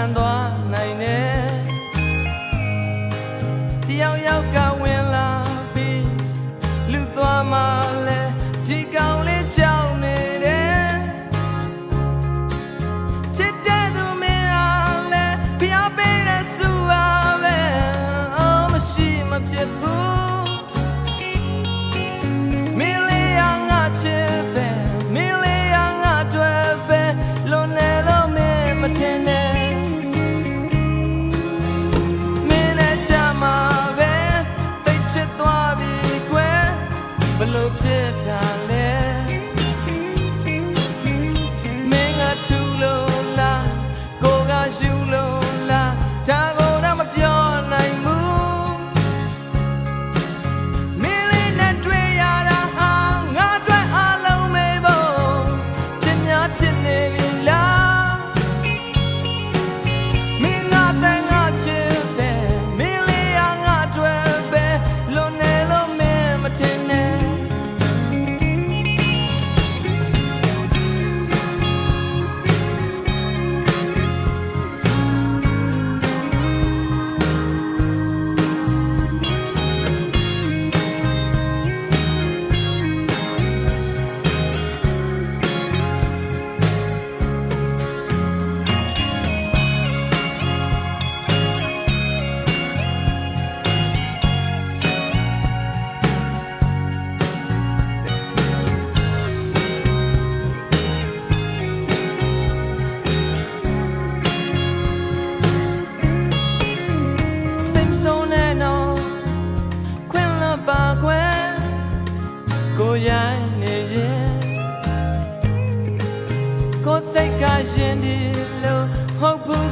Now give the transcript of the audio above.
န်သွားနိုင်တယ်တယောက်ယောက်ကဝင်လာပြီးလူသွားမှလဲဒီကောင်လေးကြောက်နေတယ်ချစ်တဲ့သူမင်းအားလဲဖျားပေးတဲ့စုအားပဲအော်မရှိမဖြစ်ဘူးမင်းလေးကငါချစ်ပဲမင်းလေးကငါတွေ့ပဲလုံးနေလို့မင်းမထင်နဲ့ဘလို့ဖြစ်တာလဲမင်းကထူလို့လားကိုကရှူလို့လားဒါကိုတော့မပြောနိုင်ဘူးမင်းလေးနဲ့တွေ့ရတာဟာငါအတွက်အလုံးမေးဖို့ဖြစ်များဖြစ်နေပြီလားမင်းကတန်ငါချစ်တယ်မင်းလေးကငါတွေ့ပဲလို့နေလို့မင်းမထင်နဲ့ကိုရိုင်းနေရင်ကိုစိတ်ကရင်ဒီလို့ဟုတ်ဘူး